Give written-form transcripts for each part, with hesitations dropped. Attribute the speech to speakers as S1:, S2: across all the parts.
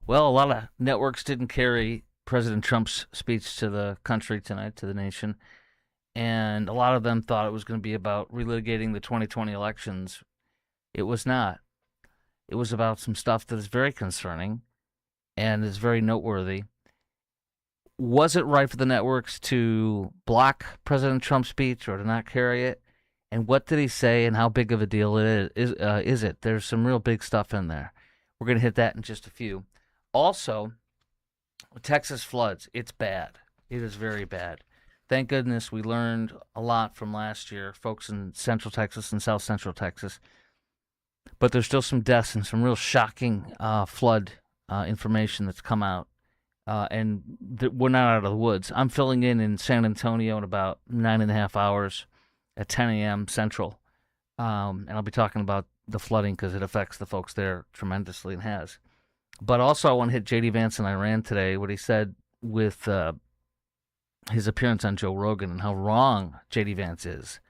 S1: Well, a lot of networks didn't carry President Trump's speech to the country tonight, to the nation, and a lot of them thought it was going to be about relitigating the 2020 elections. It was not. It was about some stuff that is very concerning and is very noteworthy. Was it right for the networks to block President Trump's speech or to not carry it? And what did he say? And how big of a deal it is it? There's some real big stuff in there. We're going to hit that in just a few. Also, Texas floods. It's bad. It is very bad. Thank goodness we learned a lot from last year, folks in Central Texas and South Central Texas. But there's still some deaths and some real shocking flood information that's come out. We're not out of the woods. I'm filling in San Antonio in about 9.5 hours at 10 a.m. Central. And I'll be talking about the flooding because it affects the folks there tremendously and has. But also, I want to hit J.D. Vance in Iran today, what he said with his appearance on Joe Rogan and how wrong J.D. Vance is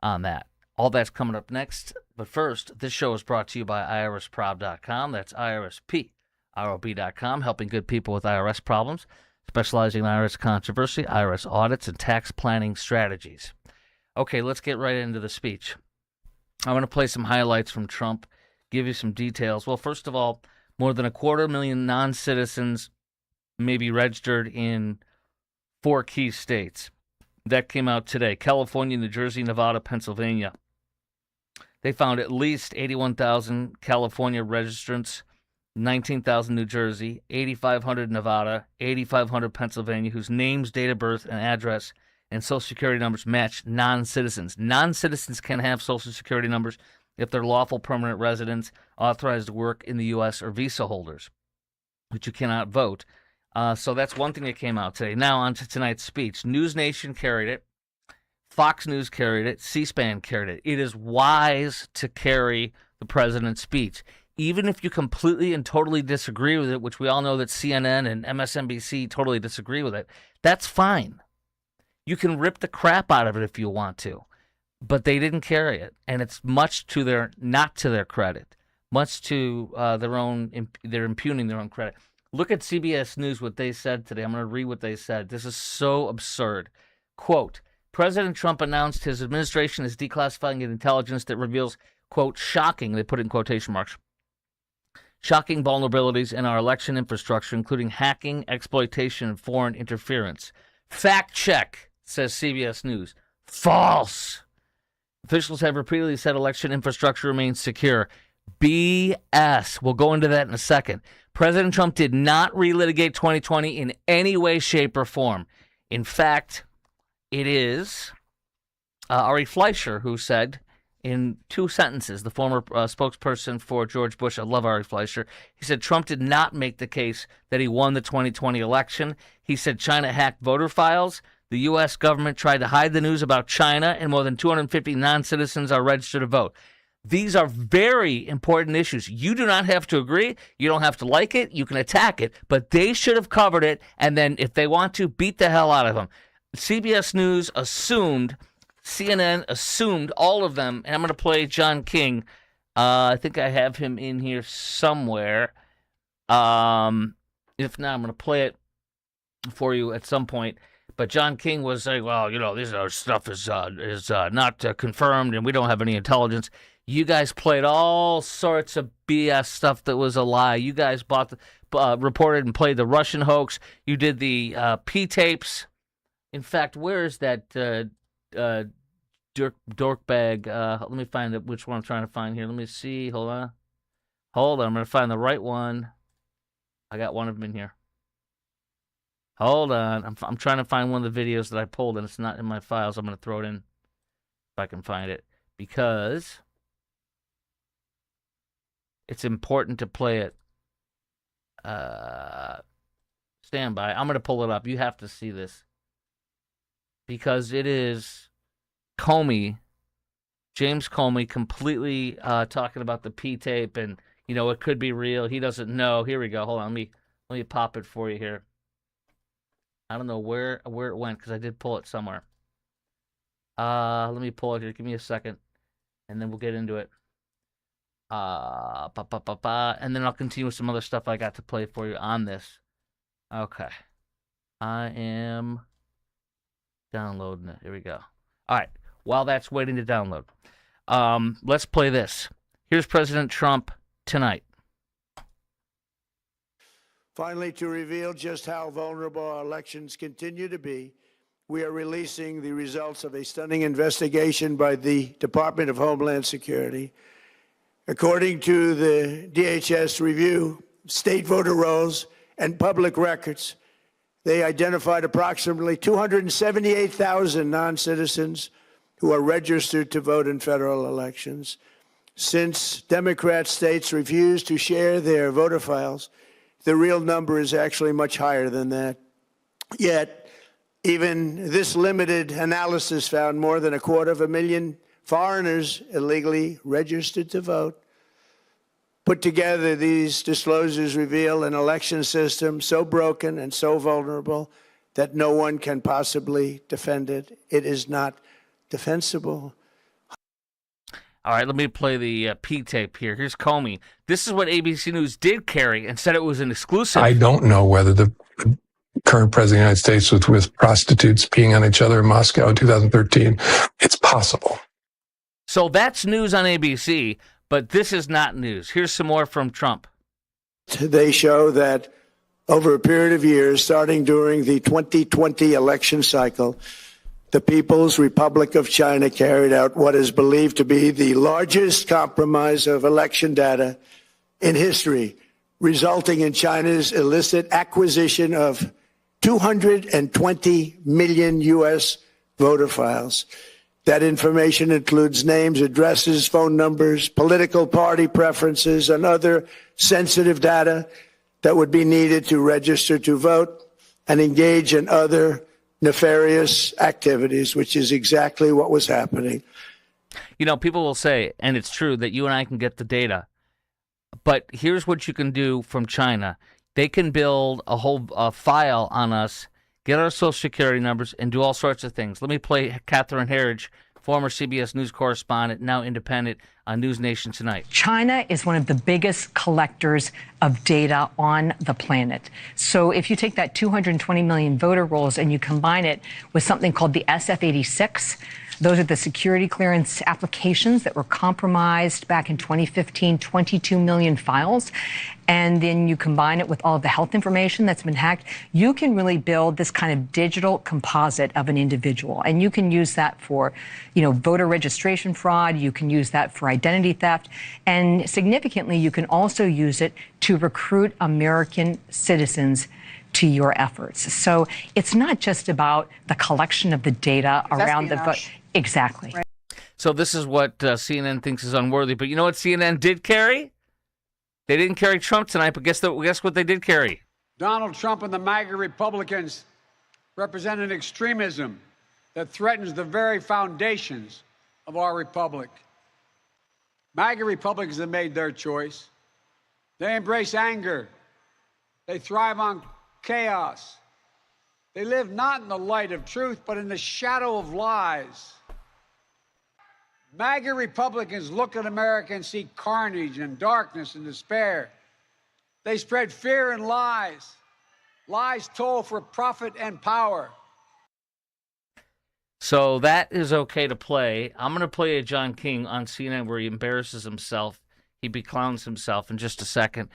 S1: on that. All that's coming up next. But first, this show is brought to you by IRSprob.com. That's IRSPROB.com, helping good people with IRS problems, specializing in IRS controversy, IRS audits, and tax planning strategies. Okay, let's get right into the speech. I want to play some highlights from Trump, give you some details. Well, first of all, more than 250,000 non-citizens may be registered in 4 key states. That came out today: California, New Jersey, Nevada, Pennsylvania. They found at least 81,000 California registrants, 19,000 New Jersey, 8,500 Nevada, 8,500 Pennsylvania, whose names, date of birth, and address and Social Security numbers match non-citizens. Non-citizens can have Social Security numbers if they're lawful permanent residents authorized to work in the U.S. or visa holders, but you cannot vote. So that's one thing that came out today. Now on to tonight's speech. News Nation carried it. Fox News carried it. C-SPAN carried it. It is wise to carry the president's speech. Even if you completely and totally disagree with it, which we all know that CNN and MSNBC totally disagree with it, that's fine. You can rip the crap out of it if you want to. But they didn't carry it, and it's much to their, not to their credit, much to they're impugning their own credit. Look at CBS News, what they said today. I'm going to read what they said. This is so absurd. Quote, President Trump announced his administration is declassifying intelligence that reveals, quote, shocking, they put it in quotation marks, shocking vulnerabilities in our election infrastructure, including hacking, exploitation, and foreign interference. Fact check, says CBS News. False. Officials have repeatedly said election infrastructure remains secure. BS. We'll go into that in a second. President Trump did not relitigate 2020 in any way, shape, or form. In fact, it is Ari Fleischer who said in 2 sentences, the former spokesperson for George Bush, I love Ari Fleischer, he said Trump did not make the case that he won the 2020 election. He said China hacked voter files. The U.S. government tried to hide the news about China, and more than 250 non-citizens are registered to vote. These are very important issues. You do not have to agree. You don't have to like it. You can attack it, but they should have covered it, and then if they want to, beat the hell out of them. CBS News assumed, CNN assumed, all of them, and I'm going to play John King. I think I have him in here somewhere. If not, I'm going to play it for you at some point. But John King was saying, well, this stuff is not confirmed, and we don't have any intelligence. You guys played all sorts of BS stuff that was a lie. You guys reported and played the Russian hoax. You did the P-tapes. In fact, where is that dork bag? Let me find which one I'm trying to find here. Let me see. Hold on. I'm going to find the right one. I got one of them in here. Hold on. I'm trying to find one of the videos that I pulled, and it's not in my files. I'm going to throw it in if I can find it, because it's important to play it. Stand by. I'm going to pull it up. You have to see this, because it is James Comey, completely talking about the P-tape, and, it could be real. He doesn't know. Here we go. Hold on. Let me pop it for you here. I don't know where it went, because I did pull it somewhere. Let me pull it here. Give me a second, and then we'll get into it. And then I'll continue with some other stuff I got to play for you on this. Okay. I am downloading it. Here we go. All right. While that's waiting to download, let's play this. Here's President Trump tonight.
S2: Finally, to reveal just how vulnerable our elections continue to be, we are releasing the results of a stunning investigation by the Department of Homeland Security. According to the DHS review, state voter rolls and public records, they identified approximately 278,000 non-citizens who are registered to vote in federal elections. Since Democrat states refuse to share their voter files, the real number is actually much higher than that. Yet, even this limited analysis found more than 250,000 foreigners illegally registered to vote. Put together, these disclosures reveal an election system so broken and so vulnerable that no one can possibly defend it. It is not defensible.
S1: All right, let me play the P tape here. Here's Comey. This is what ABC News did carry and said it was an exclusive.
S3: I don't know whether the current president of the United States was with prostitutes peeing on each other in Moscow in 2013. It's possible.
S1: So that's news on ABC, but this is not news. Here's some more from Trump.
S2: They show that over a period of years, starting during the 2020 election cycle, the People's Republic of China carried out what is believed to be the largest compromise of election data in history, resulting in China's illicit acquisition of 220 million U.S. voter files. That information includes names, addresses, phone numbers, political party preferences, and other sensitive data that would be needed to register to vote and engage in other nefarious activities, which is exactly what was happening.
S1: You know, people will say, and it's true, that you and I can get the data, but here's what you can do from China. They can build a whole file on us, get our Social Security numbers, and do all sorts of things. Let me play Catherine Herridge, former CBS News correspondent, now independent on News Nation Tonight.
S4: China is one of the biggest collectors of data on the planet. So if you take that 220 million voter rolls and you combine it with something called the SF-86, those are the security clearance applications that were compromised back in 2015, 22 million files. And then you combine it with all of the health information that's been hacked. You can really build this kind of digital composite of an individual. And you can use that for, voter registration fraud. You can use that for identity theft. And significantly, you can also use it to recruit American citizens to your efforts. So it's not just about the collection of the data around the vote. Exactly. Right.
S1: So this is what CNN thinks is unworthy. But you know what CNN did carry? They didn't carry Trump tonight, but guess what they did carry?
S5: Donald Trump and the MAGA Republicans represent an extremism that threatens the very foundations of our republic. MAGA Republicans have made their choice. They embrace anger. They thrive on chaos. They live not in the light of truth, but in the shadow of lies. MAGA Republicans look at America and see carnage and darkness and despair. They spread fear and lies. Lies told for profit and power.
S1: So that is okay to play. I'm going to play a John King on CNN where he embarrasses himself. He beclowns himself in just a second.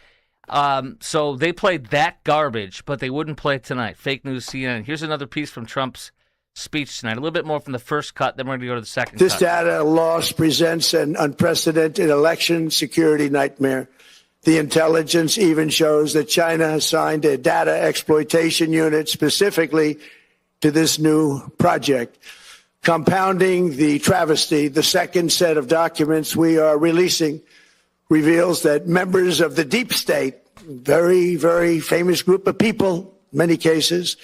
S1: So they played that garbage, but they wouldn't play it tonight. Fake news CNN. Here's another piece from Trump's speech tonight. A little bit more from the first cut, then we're going to go to the second cut.
S2: This data loss presents an unprecedented election security nightmare. The intelligence even shows that China assigned a data exploitation unit specifically to this new project. Compounding the travesty, the second set of documents we are releasing reveals that members of the deep state, very, very famous group of people, in many cases,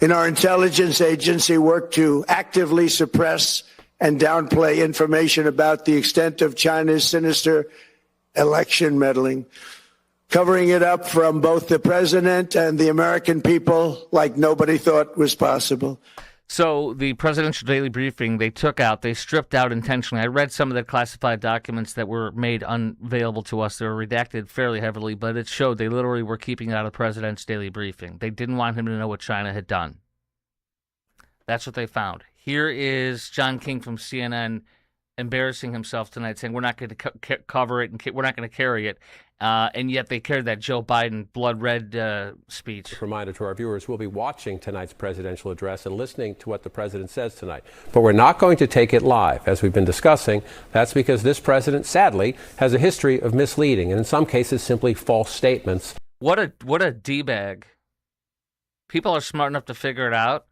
S2: in our intelligence agency work to actively suppress and downplay information about the extent of China's sinister election meddling, covering it up from both the president and the American people like nobody thought was possible.
S1: So the presidential daily briefing, they stripped out intentionally. I read some of the classified documents that were made unavailable to us. They were redacted fairly heavily, but it showed they literally were keeping it out of the president's daily briefing. They didn't want him to know what China had done. That's what they found. Here is John King from CNN embarrassing himself tonight, saying we're not going to cover it and we're not going to carry it. And yet they carried that Joe Biden blood red speech.
S6: Reminder to our viewers, we'll be watching tonight's presidential address and listening to what the president says tonight. But we're not going to take it live, as we've been discussing. That's because this president, sadly, has a history of misleading and in some cases simply false statements.
S1: What a D-bag. People are smart enough to figure it out.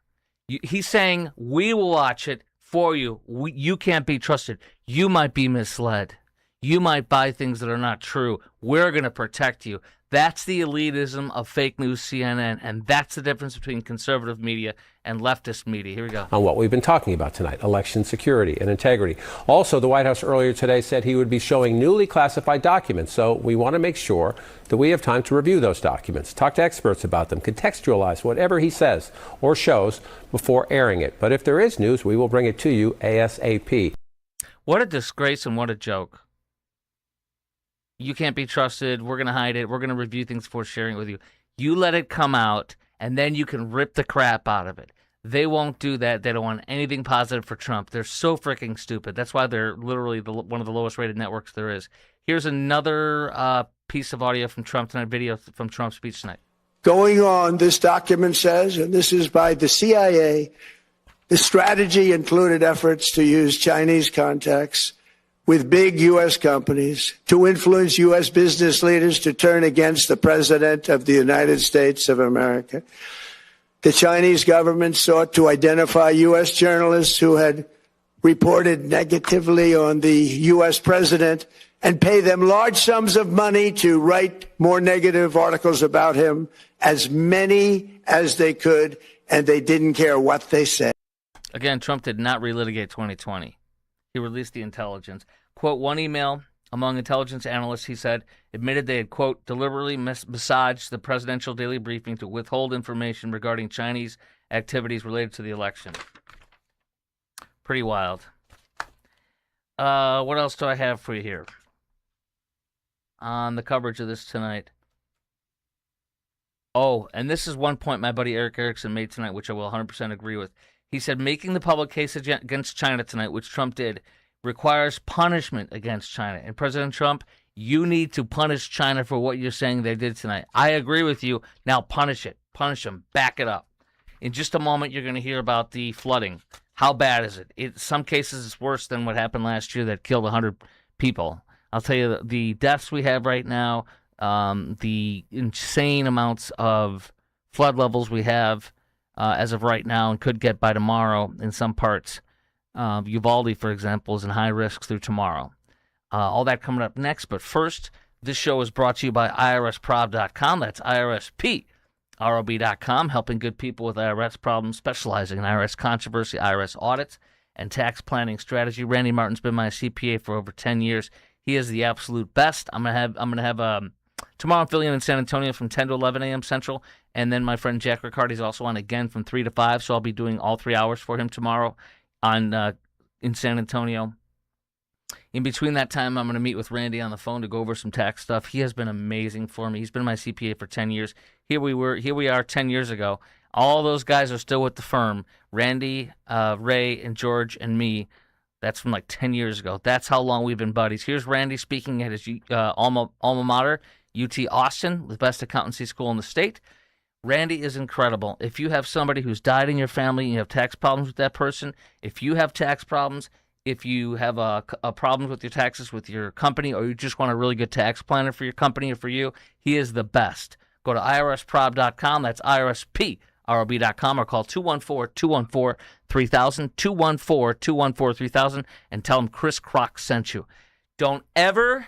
S1: He's saying, we will watch it for you. You can't be trusted. You might be misled. You might buy things that are not true. We're going to protect you. That's the elitism of fake news CNN, and that's the difference between conservative media and leftist media. Here we go.
S6: On what we've been talking about tonight, election security and integrity. Also, the White House earlier today said he would be showing newly classified documents, so we want to make sure that we have time to review those documents, talk to experts about them, contextualize whatever he says or shows before airing it. But if there is news, we will bring it to you ASAP.
S1: What a disgrace and what a joke. You can't be trusted. We're going to hide it. We're going to review things before sharing it with you. You let it come out, and then you can rip the crap out of it. They won't do that. They don't want anything positive for Trump. They're so freaking stupid. That's why they're literally one of the lowest rated networks there is. Here's another piece of audio from Trump tonight, video from Trump's speech tonight.
S2: Going on, this document says, and this is by the CIA, the strategy included efforts to use Chinese contacts with big U.S. companies to influence U.S. business leaders to turn against the President of the United States of America. The Chinese government sought to identify U.S. journalists who had reported negatively on the U.S. president and pay them large sums of money to write more negative articles about him, as many as they could, and they didn't care what they said.
S1: Again, Trump did not relitigate 2020. He released the intelligence. Quote, one email among intelligence analysts, he said, admitted they had, quote, deliberately massaged the presidential daily briefing to withhold information regarding Chinese activities related to the election. Pretty wild. What else do I have for you here on the coverage of this tonight? Oh, and this is one point my buddy Eric Erickson made tonight, which I will 100% agree with. He said making the public case against China tonight, which Trump did, requires punishment against China. And President Trump, you need to punish China for what you're saying they did tonight. I agree with you. Now punish it. Punish them. Back it up. In just a moment, you're going to hear about the flooding. How bad is it? In some cases, it's worse than what happened last year that killed 100 people. I'll tell you, the deaths we have right now, the insane amounts of flood levels we have as of right now and could get by tomorrow in some parts. Uvalde, for example, is in high risk through tomorrow. All that coming up next. But first, this show is brought to you by IRSprob.com. That's IRSPROB.com, helping good people with IRS problems, specializing in IRS controversy, IRS audits, and tax planning strategy. Randy Martin's been my CPA for over 10 years. He is the absolute best. I'm gonna have tomorrow I'm filling in San Antonio from 10 to 11 a.m. Central, and then my friend Jack Riccardi's also on again from 3 to 5, so I'll be doing all 3 hours for him tomorrow in San Antonio. In between that time, I'm going to meet with Randy on the phone to go over some tax stuff. He has been amazing for me. He's been my CPA for 10 years. Here we are 10 years ago. All those guys are still with the firm. Randy, Ray, and George, and me. That's from like 10 years ago. That's how long we've been buddies. Here's Randy speaking at his alma mater, UT Austin, the best accountancy school in the state. Randy is incredible. If you have somebody who's died in your family and you have tax problems with that person, if you have tax problems, if you have a problem with your taxes with your company, or you just want a really good tax planner for your company or for you, he is the best. Go to IRSprob.com. That's IRSPROB.com, or call 214-214-3000, 214-214-3000, and tell him Chris Crock sent you. Don't ever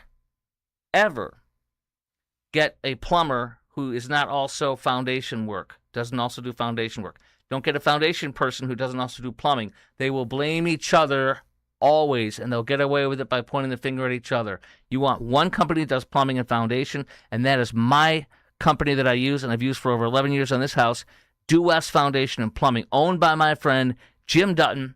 S1: get a plumber who is not also foundation work, doesn't also do foundation work. Don't get a foundation person who doesn't also do plumbing. They will blame each other always, and they'll get away with it by pointing the finger at each other. You want one company that does plumbing and foundation, and that is my company that I use, and I've used for over 11 years on this house, Due West Foundation and Plumbing, owned by my friend Jim Dutton,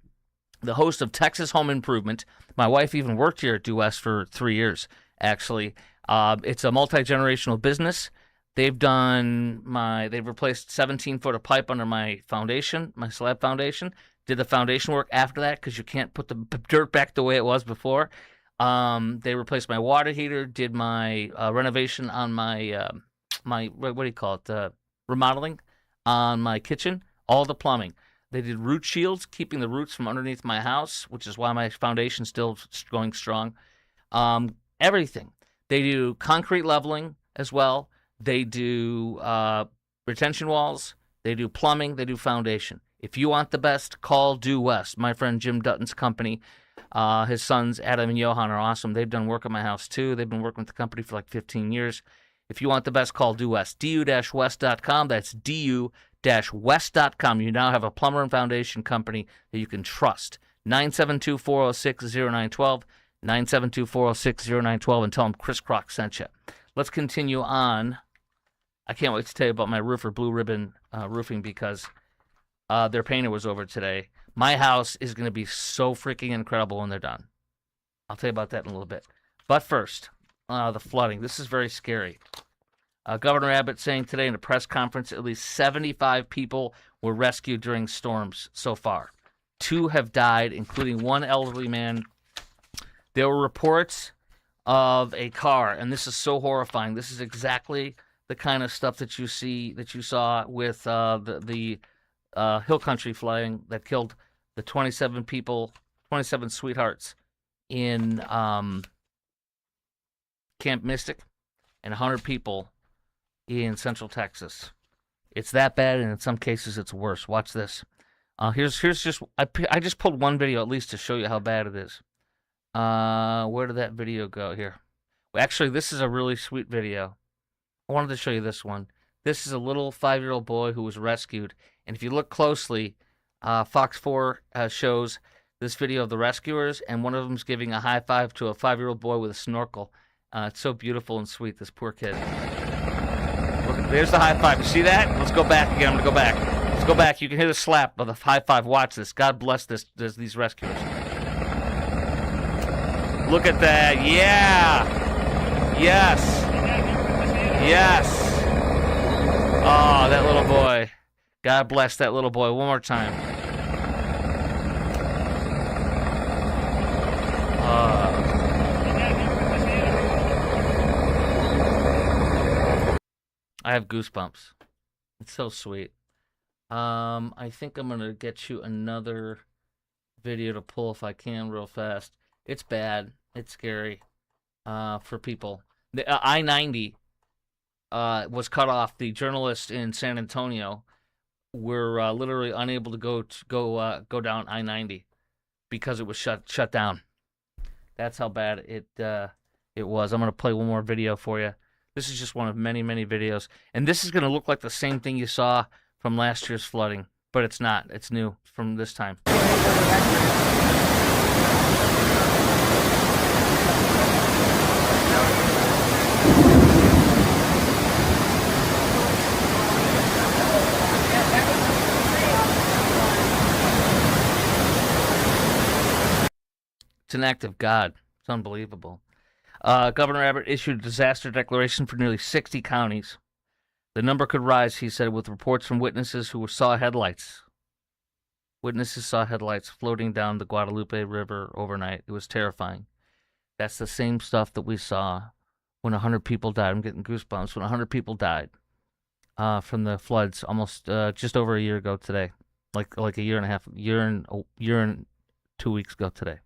S1: the host of Texas Home Improvement. My wife even worked here at Due West for 3 years, actually. It's a multi-generational business. They've replaced 17 foot of pipe under my foundation, my slab foundation. Did the foundation work after that because you can't put the dirt back the way it was before. They replaced my water heater, did my renovation on my what do you call it? Remodeling on my kitchen, all the plumbing. They did root shields, keeping the roots from underneath my house, which is why my foundation's still going strong. Everything. They do concrete leveling as well. They do retention walls. They do plumbing. They do foundation. If you want the best, call Due West. My friend Jim Dutton's company. His sons, Adam and Johan, are awesome. They've done work at my house, too. They've been working with the company for like 15 years. If you want the best, call Due West. du-west.com. That's du-west.com. You now have a plumber and foundation company that you can trust. 972-406-0912. 972-406-0912, and tell them Chris Crock sent you. Let's continue on. I can't wait to tell you about my roofer, Blue Ribbon Roofing, because their painter was over today. My house is going to be so freaking incredible when they're done. I'll tell you about that in a little bit. But first, the flooding. This is very scary. Governor Abbott saying today in a press conference at least 75 people were rescued during storms so far. 2 have died, including one elderly man. There were reports of a car, and this is so horrifying. This is exactly the kind of stuff that you saw with the Hill Country flooding that killed the 27 sweethearts in Camp Mystic and 100 people in Central Texas. It's that bad, and in some cases it's worse. Watch this. Here's just I just pulled one video at least to show you how bad it is. Where did that video go? Here. Well, actually, this is a really sweet video. I wanted to show you this one. This is a little 5-year-old boy who was rescued. And if you look closely, Fox 4 shows this video of the rescuers, and one of them's giving a high five to a 5-year-old boy with a snorkel. It's so beautiful and sweet, this poor kid. Look, there's the high five. You see that? Let's go back again. I'm going to go back. Let's go back. You can hear the slap of the high five. Watch this. God bless these rescuers. Look at that. Yeah. Yes. Yes. Oh, that little boy. God bless that little boy. One more time. I have goosebumps. It's so sweet. I think I'm going to get you another video to pull if I can real fast. It's bad. It's scary for people. The I-90 was cut off. The journalists in San Antonio were literally unable to go down I-90 because it was shut down. That's how bad it was. I'm going to play one more video for you. This is just one of many, many videos. And this is going to look like the same thing you saw from last year's flooding, but it's not. It's new from this time. It's an act of God. It's unbelievable. Governor Abbott issued a disaster declaration for nearly 60 counties. The number could rise, he said, with reports from witnesses who saw headlights. Witnesses saw headlights floating down the Guadalupe River overnight. It was terrifying. That's the same stuff that we saw when 100 people died. I'm getting goosebumps. When 100 people died from the floods almost just over a year ago today. Like a year and a half, year and 2 weeks ago today.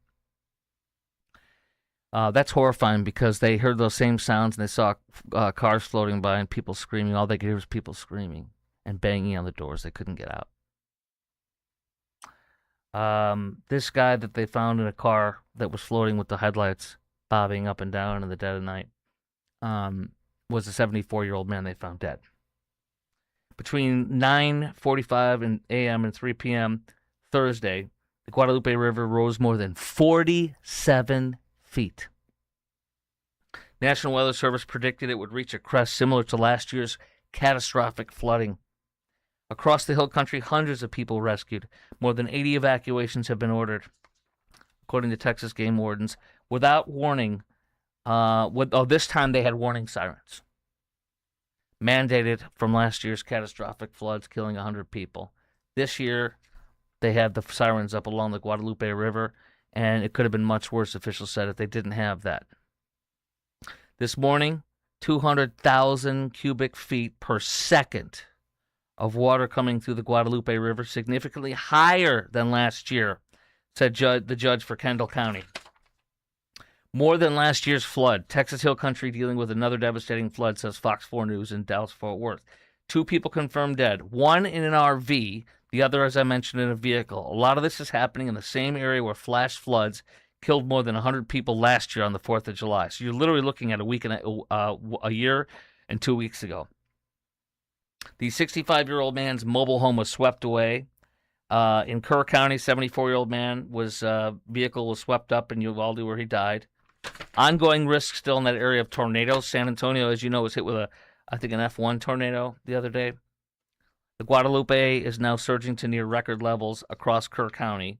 S1: That's horrifying because they heard those same sounds and they saw cars floating by and people screaming. All they could hear was people screaming and banging on the doors. They couldn't get out. This guy that they found in a car that was floating with the headlights bobbing up and down in the dead of night was a 74-year-old man they found dead. Between 9:45 a.m. and 3 p.m. Thursday, the Guadalupe River rose more than 47 feet. National Weather Service predicted it would reach a crest similar to last year's catastrophic flooding. Across the hill country, hundreds of people rescued. More than 80 evacuations have been ordered, according to Texas game wardens, without warning. This time they had warning sirens, mandated from last year's catastrophic floods killing 100 people. This year, they had the sirens up along the Guadalupe River, and it could have been much worse, officials said, if they didn't have that. This morning, 200,000 cubic feet per second of water coming through the Guadalupe River, significantly higher than last year, said the judge for Kendall County. More than last year's flood. Texas Hill Country dealing with another devastating flood, says Fox 4 News in Dallas-Fort Worth. 2 people confirmed dead, one in an RV, the other, as I mentioned, in a vehicle. A lot of this is happening in the same area where flash floods killed more than 100 people last year on the 4th of July. So you're literally looking at a year and 2 weeks ago. The 65-year-old man's mobile home was swept away. In Kerr County, 74-year-old man vehicle was swept up in Uvalde where he died. Ongoing risk still in that area of tornadoes. San Antonio, as you know, was hit with an F1 tornado the other day. The Guadalupe is now surging to near record levels across Kerr County.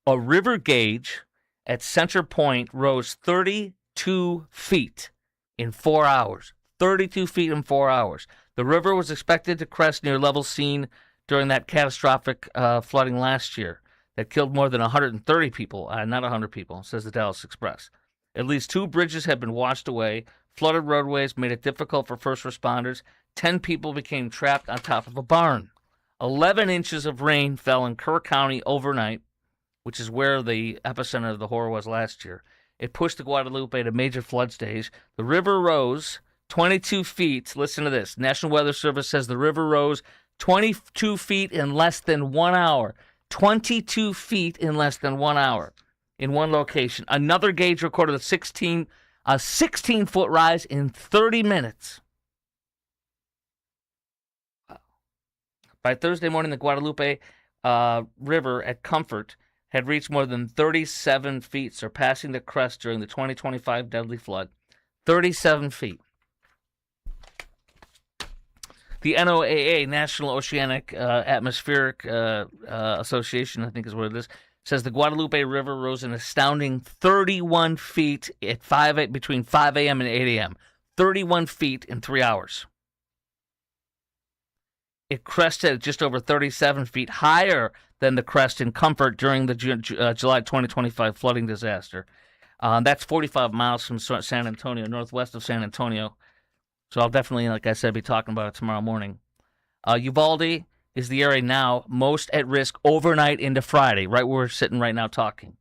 S1: A river gauge at Center Point rose 32 feet in 4 hours. 32 feet in 4 hours. The river was expected to crest near levels seen during that catastrophic flooding last year that killed more than 130 people, not 100 people, says the Dallas Express. At least 2 bridges have been washed away. Flooded roadways made it difficult for first responders. 10 people became trapped on top of a barn. 11 inches of rain fell in Kerr County overnight, which is where the epicenter of the horror was last year. It pushed the Guadalupe to major flood stage. The river rose 22 feet. Listen to this. National Weather Service says the river rose 22 feet in less than 1 hour. 22 feet in less than 1 hour in one location. Another gauge recorded a 16-foot rise in 30 minutes. By Thursday morning, the Guadalupe River at Comfort had reached more than 37 feet, surpassing the crest during the 2025 deadly flood. 37 feet. The NOAA, National Oceanic Atmospheric Association, I think is what it is, says the Guadalupe River rose an astounding 31 feet at between 5 a.m. and 8 a.m. 31 feet in 3 hours. It crested at just over 37 feet higher than the crest in Comfort during the July 2025 flooding disaster. That's 45 miles from San Antonio, northwest of San Antonio. So I'll definitely, like I said, be talking about it tomorrow morning. Uvalde is the area now most at risk overnight into Friday, right where we're sitting right now talking.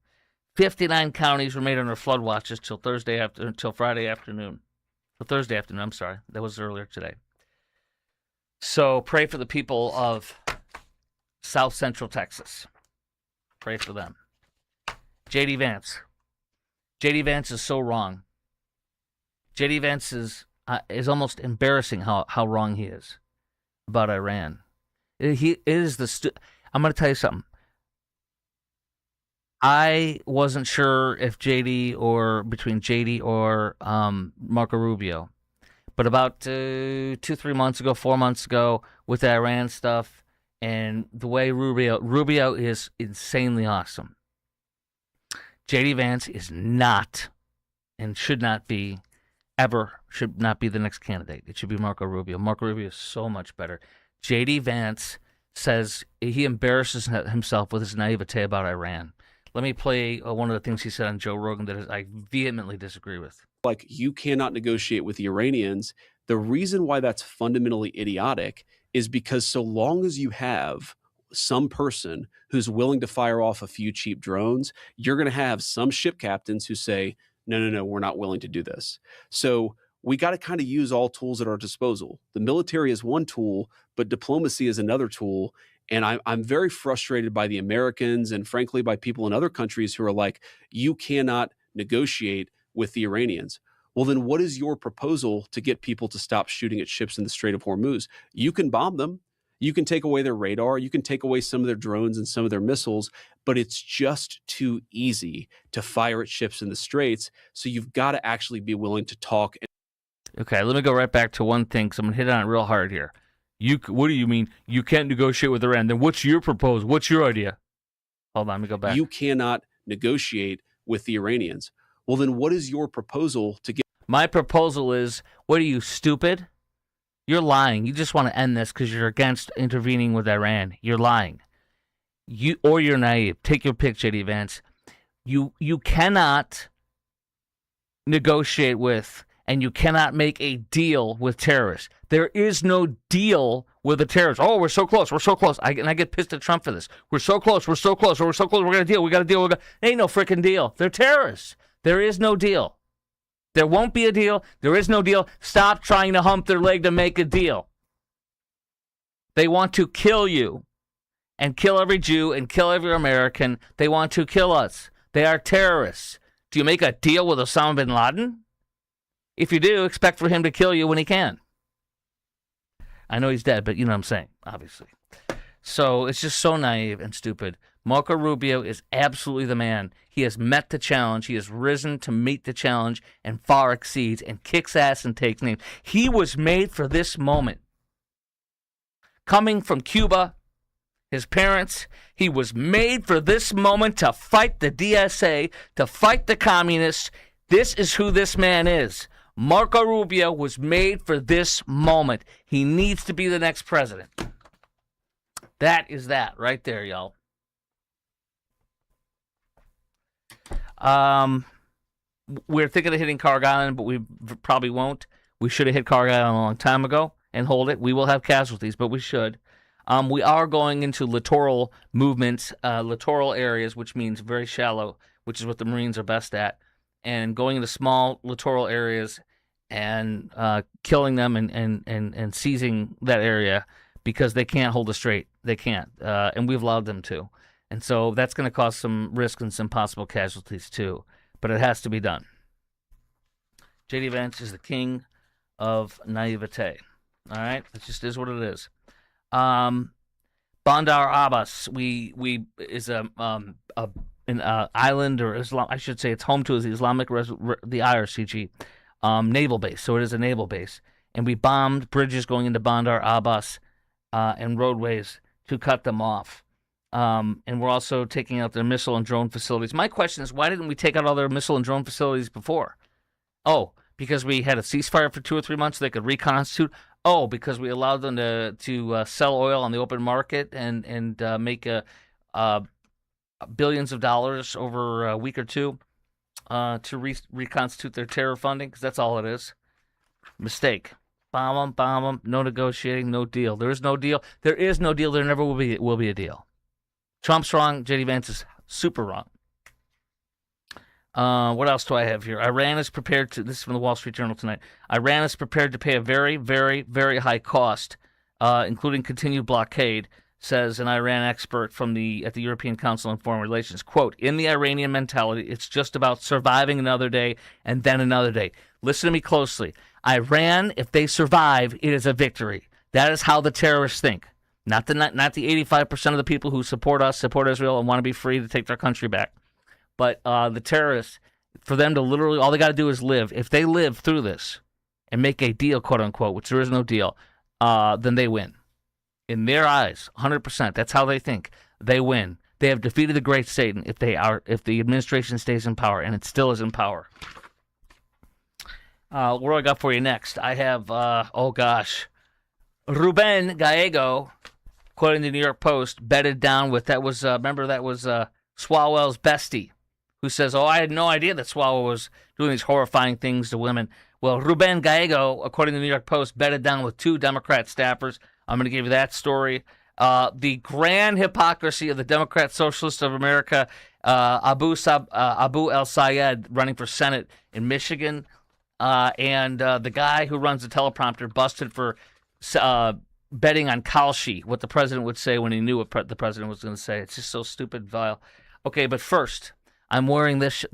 S1: 59 counties remain under flood watches till Friday afternoon. Or Thursday afternoon, I'm sorry. That was earlier today. So pray for the people of South Central Texas. Pray for them. J.D. Vance. J.D. Vance is so wrong. J.D. Vance is almost embarrassing how wrong he is about Iran. I'm going to tell you something. I wasn't sure if between JD or Marco Rubio. But about 2-3 months ago, 4 months ago, with the Iran stuff and the way Rubio is insanely awesome. J.D. Vance is not and should not be the next candidate. It should be Marco Rubio. Marco Rubio is so much better. J.D. Vance says he embarrasses himself with his naivete about Iran. Let me play one of the things he said on Joe Rogan that I vehemently disagree with.
S7: Like, you cannot negotiate with the Iranians. The reason why that's fundamentally idiotic is because so long as you have some person who's willing to fire off a few cheap drones, you're going to have some ship captains who say, no, we're not willing to do this. So we got to kind of use all tools at our disposal. The military is one tool, but diplomacy is another tool. And I'm very frustrated by the Americans and frankly by people in other countries who are like, you cannot negotiate with the Iranians. Well, then what is your proposal to get people to stop shooting at ships in the Strait of Hormuz? You can bomb them. You can take away their radar. You can take away some of their drones and some of their missiles, but it's just too easy to fire at ships in the Straits. So you've got to actually be willing to talk.
S1: Okay, let me go right back to one thing because I'm going to hit on it real hard here. What do you mean you can't negotiate with Iran? Then what's your proposal? What's your idea? Hold on, let me go back.
S7: You cannot negotiate with the Iranians. Well, then what is your proposal to get?
S1: My proposal is, what are you, stupid? You're lying. You just want to end this because you're against intervening with Iran. You're lying. Or you're naive. Take your pick, J.D. Vance. You cannot negotiate with and you cannot make a deal with terrorists. There is no deal with the terrorists. Oh, we're so close. We're so close. I get pissed at Trump for this. We're so close. We're so close. We're so close. We're going to deal. We got to deal. Ain't no freaking deal. They're terrorists. There is no deal. There won't be a deal. There is no deal. Stop trying to hump their leg to make a deal. They want to kill you and kill every Jew and kill every American. They want to kill us. They are terrorists. Do you make a deal with Osama bin Laden? If you do, expect for him to kill you when he can. I know he's dead, but you know what I'm saying, obviously. So it's just so naive and stupid. Marco Rubio is absolutely the man. He has met the challenge. He has risen to meet the challenge and far exceeds and kicks ass and takes names. He was made for this moment. Coming from Cuba, his parents, he was made for this moment to fight the DSA, to fight the communists. This is who this man is. Marco Rubio was made for this moment. He needs to be the next president. That is that right there, y'all. We're thinking of hitting Carg Island, but we probably won't. We should have hit Carg Island a long time ago and hold it. We will have casualties, but we should. We are going into littoral movements, littoral areas, which means very shallow, which is what the Marines are best at, and going into small littoral areas and killing them and seizing that area because they can't hold us straight. They can't, and we've allowed them to. And so that's going to cause some risk and some possible casualties too, but it has to be done. J.D. Vance is the king of naivete. All right, it just is what it is. Bandar Abbas, is an island, or Islam, I should say, it's home to the the IRCG naval base. So it is a naval base, and we bombed bridges going into Bandar Abbas and roadways to cut them off. And we're also taking out their missile and drone facilities. My question is, why didn't we take out all their missile and drone facilities before? Oh, because we had a ceasefire for 2 or 3 months so they could reconstitute. Oh, because we allowed them to sell oil on the open market and make billions of dollars over a week or two to reconstitute their terror funding, because that's all it is. Mistake. Bomb them, no negotiating, no deal. There is no deal. There is no deal. There never will be a deal. Trump's wrong. J.D. Vance is super wrong. What else do I have here? Iran is prepared to, this is from the Wall Street Journal tonight, Iran is prepared to pay a very, very, very high cost, including continued blockade, says an Iran expert at the European Council on Foreign Relations. Quote, in the Iranian mentality, it's just about surviving another day and then another day. Listen to me closely. Iran, if they survive, it is a victory. That is how the terrorists think. Not the 85% of the people who support us, support Israel, and want to be free to take their country back. But the terrorists, for them to literally, all they got to do is live. If they live through this and make a deal, quote unquote, which there is no deal, then they win. In their eyes, 100%. That's how they think. They win. They have defeated the great Satan if the administration stays in power, and it still is in power. What do I got for you next? I have, Ruben Gallego, quoting the New York Post, bedded down with, remember that was Swalwell's bestie, who says, I had no idea that Swalwell was doing these horrifying things to women. Well, Ruben Gallego, according to the New York Post, bedded down with 2 Democrat staffers. I'm going to give you that story. The grand hypocrisy of the Democrat Socialists of America, Abu El-Sayed, running for Senate in Michigan, and the guy who runs the teleprompter busted for betting on Kalshi, what the president would say when he knew what the president was going to say. It's just so stupid, vile. Okay, but first, I'm wearing this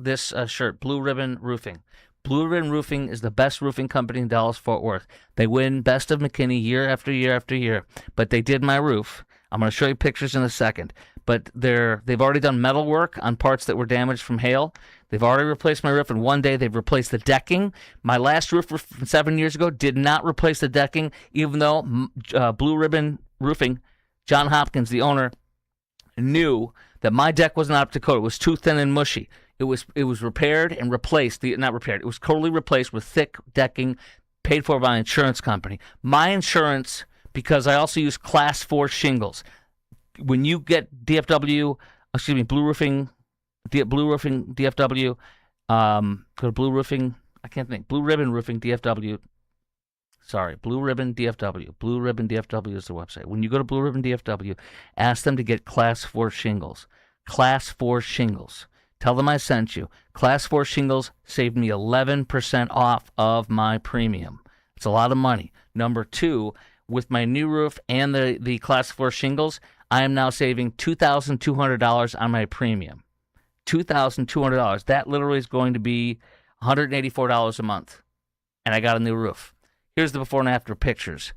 S1: shirt, Blue Ribbon Roofing. Blue Ribbon Roofing is the best roofing company in Dallas-Fort Worth. They win Best of McKinney year after year after year, but they did my roof. I'm going to show you pictures in a second. but they've already done metal work on parts that were damaged from hail. They've already replaced my roof. In one day, they've replaced the decking. My last roof from 7 years ago did not replace the decking, even though Blue Ribbon Roofing, John Hopkins, the owner, knew that my deck was not up to code. It was too thin and mushy. It was repaired and replaced. Not repaired. It was totally replaced with thick decking, paid for by an insurance company. My insurance, because I also use Class 4 shingles. When you get Blue Roofing DFW, go to Blue Roofing. I can't think. Blue Ribbon Roofing DFW. Sorry, Blue Ribbon DFW. Blue Ribbon DFW is the website. When you go to Blue Ribbon DFW, ask them to get Class 4 shingles. Class 4 shingles. Tell them I sent you. Class 4 shingles saved me 11% off of my premium. It's a lot of money. Number two, with my new roof and the Class 4 shingles, I am now saving $2,200 on my premium. $2,200. That literally is going to be $184 a month. And I got a new roof. Here's the before and after pictures.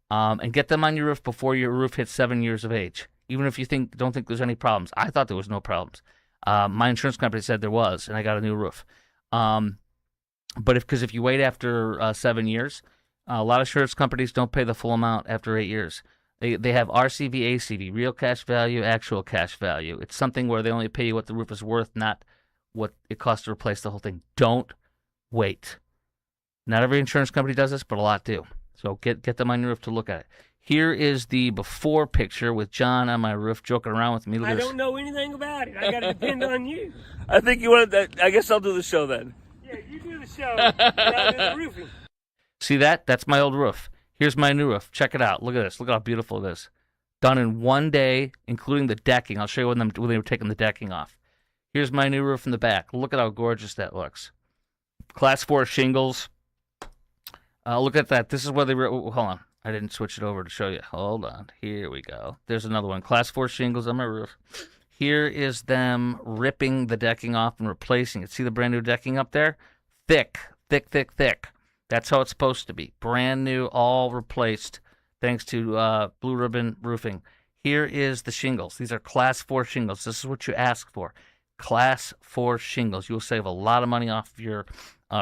S1: And get them on your roof before your roof hits 7 years of age. Even if you don't think there's any problems. I thought there was no problems. My insurance company said there was, and I got a new roof. But if you wait after 7 years, a lot of insurance companies don't pay the full amount after 8 years. They have RCV, ACV, real cash value, actual cash value. It's something where they only pay you what the roof is worth, not what it costs to replace the whole thing. Don't wait. Not every insurance company does this, but a lot do. So get them on your roof to look at it. Here is the before picture with John on my roof joking around with me. Look at this.
S8: I don't know anything about it. I got to depend on you.
S9: I think you want that. I guess I'll do the show then.
S8: Yeah, you do the show. I'll do the roofing.
S1: See that? That's my old roof. Here's my new roof. Check it out. Look at this. Look how beautiful it is. Done in one day, including the decking. I'll show you when they were taking the decking off. Here's my new roof in the back. Look at how gorgeous that looks. Class 4 shingles. Look at that. This is where they were. Hold on. I didn't switch it over to show you. Hold on. Here we go. There's another one. Class 4 shingles on my roof. Here is them ripping the decking off and replacing it. See the brand new decking up there? Thick, thick, thick, thick. That's how it's supposed to be. Brand new, all replaced, thanks to Blue Ribbon Roofing. Here is the shingles. These are Class 4 shingles. This is what you ask for. Class 4 shingles. You'll save a lot of money off your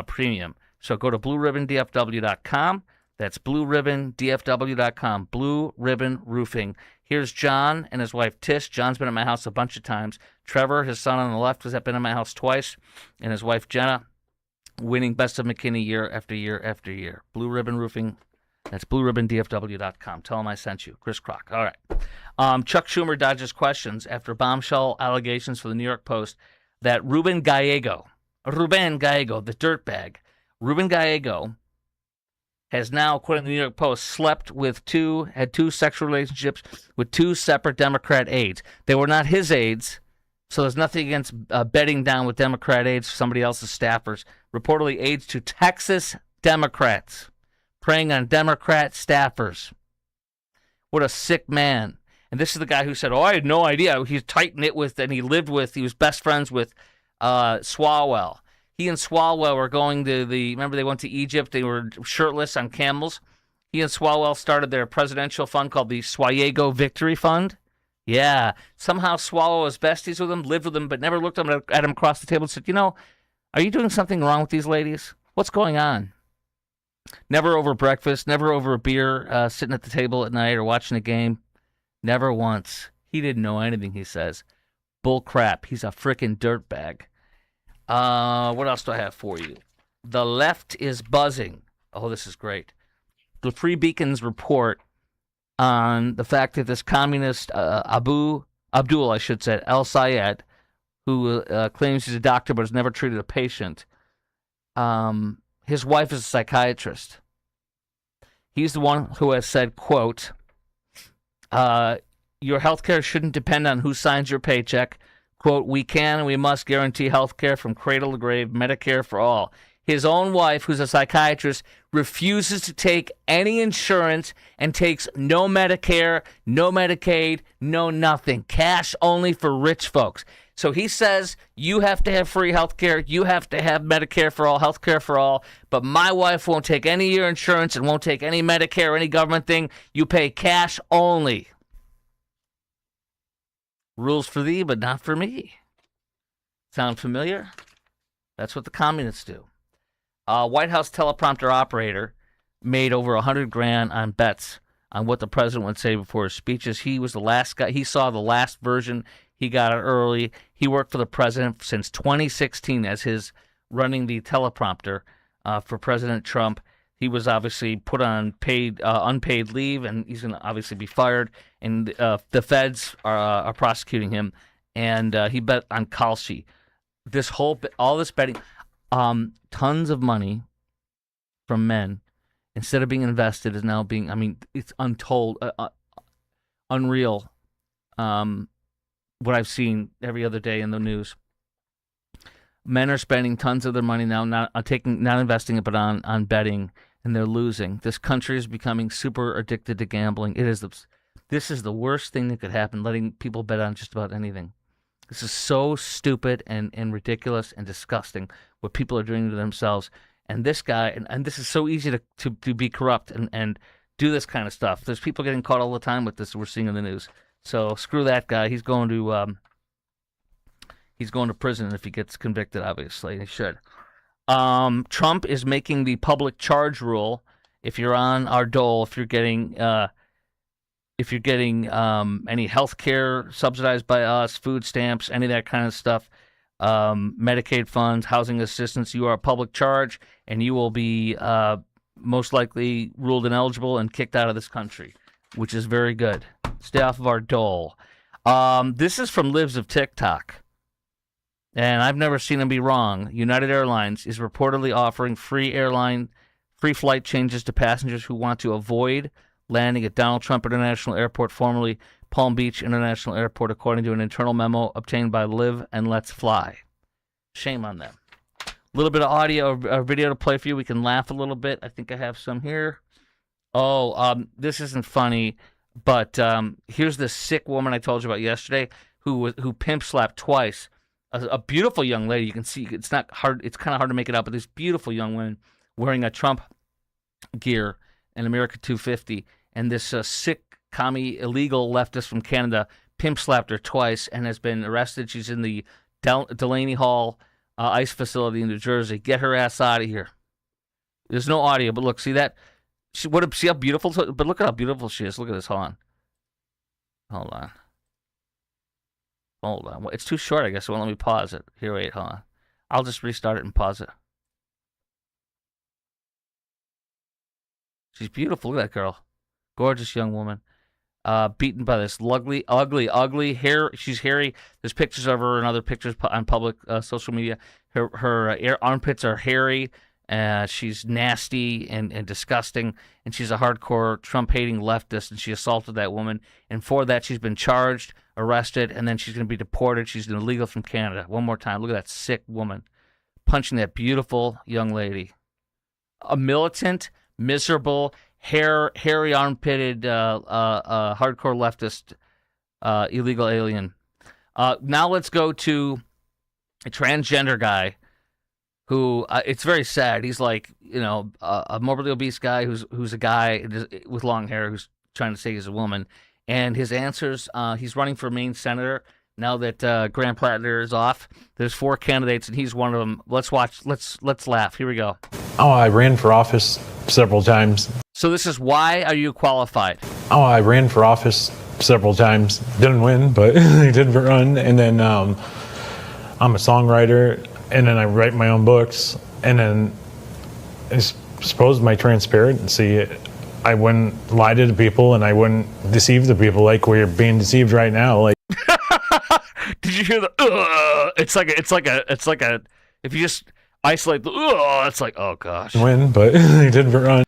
S1: premium. So go to blueribbondfw.com. That's blueribbondfw.com. Blue Ribbon Roofing. Here's John and his wife Tish. John's been at my house a bunch of times. Trevor, his son on the left, has been at my house twice. And his wife Jenna, winning Best of McKinney year after year after year. Blue Ribbon Roofing. That's blueribbondfw.com. Tell him I sent you. Chris Kroc. All right. Chuck Schumer dodges questions after bombshell allegations for the New York Post that Ruben Gallego, the dirtbag, Ruben Gallego has now, according to the New York Post, had two sexual relationships with two separate Democrat aides. They were not his aides, so there's nothing against bedding down with Democrat aides for somebody else's staffers. Reportedly aides to Texas Democrats, preying on Democrat staffers. What a sick man. And this is the guy who said, I had no idea. He's tight-knit with, and he was best friends with Swalwell. He and Swalwell were going to remember they went to Egypt, they were shirtless on camels. He and Swalwell started their presidential fund called the Swayego Victory Fund. Yeah, somehow Swalwell was besties with him, lived with him, but never looked at him across the table and said, are you doing something wrong with these ladies? What's going on? Never over breakfast, never over a beer, sitting at the table at night or watching a game. Never once. He didn't know anything, he says. Bull crap. He's a frickin' dirtbag. What else do I have for you? The left is buzzing. Oh, this is great. The Free Beacons report on the fact that this communist Abdul El Sayed, who claims he's a doctor but has never treated a patient, his wife is a psychiatrist. He's the one who has said, quote, your health care shouldn't depend on who signs your paycheck. Quote, we can and we must guarantee health care from cradle to grave, Medicare for all. His own wife, who's a psychiatrist, refuses to take any insurance and takes no Medicare, no Medicaid, no nothing. Cash only for rich folks. So he says you have to have free health care, you have to have Medicare for all, health care for all, but my wife won't take any of your insurance and won't take any Medicare or any government thing. You pay cash only. Rules for thee, but not for me. Sound familiar? That's what the communists do. White House teleprompter operator made over $100,000 on bets on what the president would say before his speeches. He was the last guy. He saw the last version. He got it early. He worked for the president since 2016 as his running the teleprompter for President Trump. He was obviously put on unpaid leave, and he's going to obviously be fired. And the feds are prosecuting him. And he bet on Kalshi. All this betting, tons of money from men, instead of being invested, is now being. I mean, it's untold, unreal. What I've seen every other day in the news. Men are spending tons of their money now, not investing it, but on betting, and they're losing. This country is becoming super addicted to gambling. This is the worst thing that could happen, letting people bet on just about anything. This is so stupid and ridiculous and disgusting what people are doing to themselves. And this guy, and this is so easy to be corrupt and do this kind of stuff. There's people getting caught all the time with this we're seeing in the news. So screw that guy. He's going to prison if he gets convicted, obviously. He should. Trump is making the public charge rule. If you're on our dole, if you're getting any health care subsidized by us, food stamps, any of that kind of stuff, Medicaid funds, housing assistance, you are a public charge, and you will be most likely ruled ineligible and kicked out of this country, which is very good. Stay off of our dole. This is from Libs of TikTok, and I've never seen them be wrong. United Airlines is reportedly offering free flight changes to passengers who want to avoid landing at Donald Trump International Airport, formerly Palm Beach International Airport, according to an internal memo obtained by Live and Let's Fly. Shame on them. A little bit of audio or video to play for you. We can laugh a little bit. I think I have some here. This isn't funny, but here's this sick woman I told you about yesterday who pimp slapped twice. A beautiful young lady. You can see it's not hard. It's kind of hard to make it out, but this beautiful young woman wearing a Trump gear, an America 250, and this sick commie illegal leftist from Canada pimp slapped her twice and has been arrested. She's in the Delaney Hall ICE facility in New Jersey. Get her ass out of here. There's no audio, but look, see that? See how beautiful? But look at how beautiful she is. Look at this. Hold on. It's too short, I guess. So let me pause it. Here, wait, hold on. I'll just restart it and pause it. She's beautiful. Look at that girl. Gorgeous young woman. Beaten by this ugly hair. She's hairy. There's pictures of her and other pictures on public social media. Her armpits are hairy. She's nasty and disgusting. And she's a hardcore Trump-hating leftist. And she assaulted that woman. And for that, she's been charged, arrested, and then she's going to be deported. She's illegal from Canada. One more time. Look at that sick woman punching that beautiful young lady. A militant, miserable, hairy armpitted, hardcore leftist, illegal alien. Now let's go to a transgender guy who it's very sad. He's like, a morbidly obese guy who's a guy with long hair who's trying to say he's a woman. And his answers, he's running for Maine senator now that Graham Plattner is off. There's 4 candidates, and he's one of them. Let's watch. Let's laugh. Here we go.
S10: I ran for office several times.
S1: So this is why are you qualified?
S10: I ran for office several times. Didn't win, but I did run. And then I'm a songwriter, and then I write my own books. And then I suppose my transparency, I wouldn't lie to the people, and I wouldn't deceive the people like we're being deceived right now. Like,
S1: did you hear the? It's like a. If you just isolate the. It's like, oh gosh.
S10: Win, but I did run.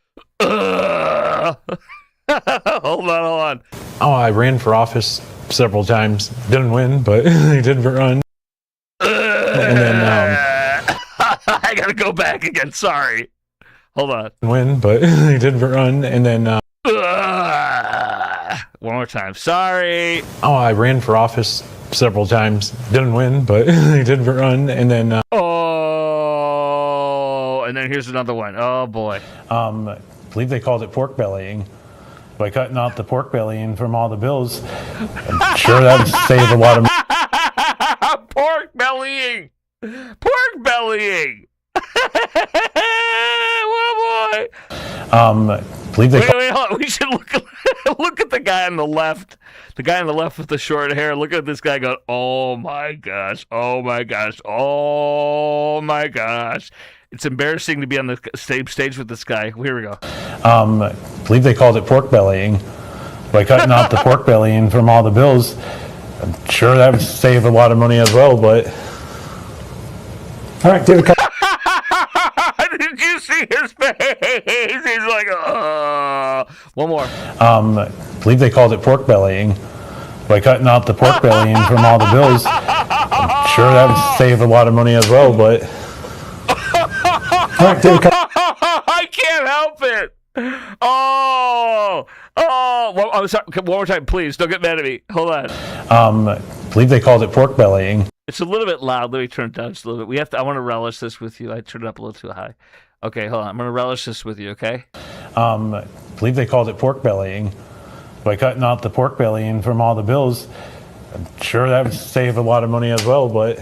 S1: Hold on.
S10: I ran for office several times. Didn't win, but I did run. And then
S1: I gotta go back again. Sorry. Hold on.
S10: Win, but I did run. And then
S1: one more time. Sorry.
S10: I ran for office several times. Didn't win, but I did run. And then
S1: and then here's another one. Oh boy.
S10: I believe they called it pork bellying. by cutting out the pork bellying from all the bills. I'm sure that would save a lot of money.
S1: Pork bellying. Pork bellying. Oh boy.
S10: I believe they
S1: Wait, hold on. We should look at the guy on the left. The guy on the left with the short hair. Look at this guy going, oh my gosh, oh my gosh, oh my gosh. It's embarrassing to be on the same stage with this guy. Here we go.
S10: I believe they called it pork bellying by cutting out the pork bellying from all the bills. I'm sure that would save a lot of money as well, but. All right, David.
S1: Did you see his face? He's like, oh. One more.
S10: I believe they called it pork bellying by cutting out the pork bellying from all the bills. I'm sure that would save a lot of money as well, but. All right, David.
S1: I can't help it. Oh. Well, I'm sorry. One more time, please. Don't get mad at me. Hold on.
S10: I believe they called it pork bellying.
S1: It's a little bit loud. Let me turn it down just a little bit. I want to relish this with you. I turned it up a little too high. Okay, hold on. I'm going to relish this with you, okay?
S10: I believe they called it pork bellying by cutting out the pork bellying from all the bills. I'm sure that would save a lot of money as well, but.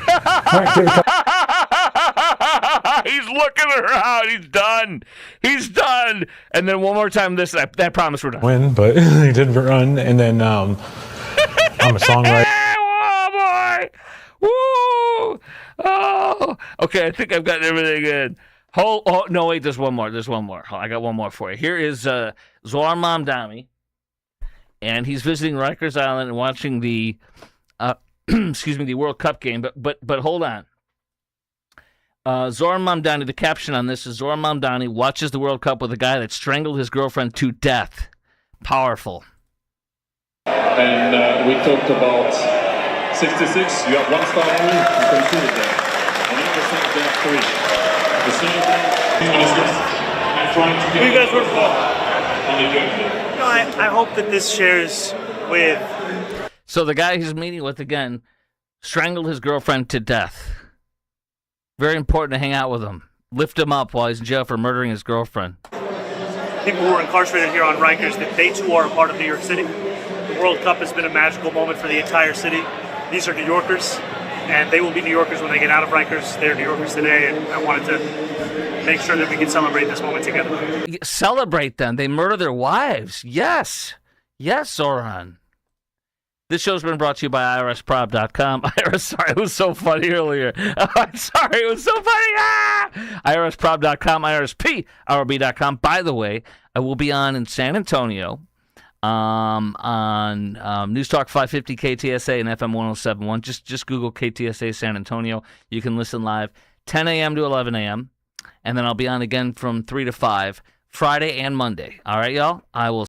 S10: All right, David.
S1: He's looking around. He's done. He's done. And then one more time this. I promise we're done.
S10: Win, but he did run, and then I'm a songwriter.
S1: Oh, boy. Woo. Oh. Okay, I think I've gotten everything in. Oh, no, wait, there's one more. I got one more for you. Here is Zohar Mamdani, and he's visiting Rikers Island and watching the, the World Cup game. But hold on. Zohar Mamdani, the caption on this is Zohar Mamdani watches the World Cup with a guy that strangled his girlfriend to death. Powerful.
S11: And we talked about 66. You have 1 star only. You can see it there. On the other side, they have 3. The same thing. I'm trying to get.
S8: You guys were fun.
S11: On the journey.
S8: No, I hope that this shares with.
S1: So the guy he's meeting with again strangled his girlfriend to death. Very important to hang out with him. Lift him up while he's in jail for murdering his girlfriend.
S12: People who are incarcerated here on Rikers, that they too are a part of New York City. The World Cup has been a magical moment for the entire city. These are New Yorkers, and they will be New Yorkers when they get out of Rikers. They're New Yorkers today, and I wanted to make sure that we can celebrate this moment together.
S1: Celebrate them. They murder their wives. Yes. Yes, Zoran. This show's been brought to you by IRSprob.com. Sorry, it was so funny earlier. I'm sorry, it was so funny. IRSprob.com, IRSPRB.com. By the way, I will be on in San Antonio on News Talk 550 KTSA and FM 1071. Just Google KTSA San Antonio. You can listen live 10 a.m. to 11 a.m. And then I'll be on again from 3 to 5, Friday and Monday. All right, y'all? I will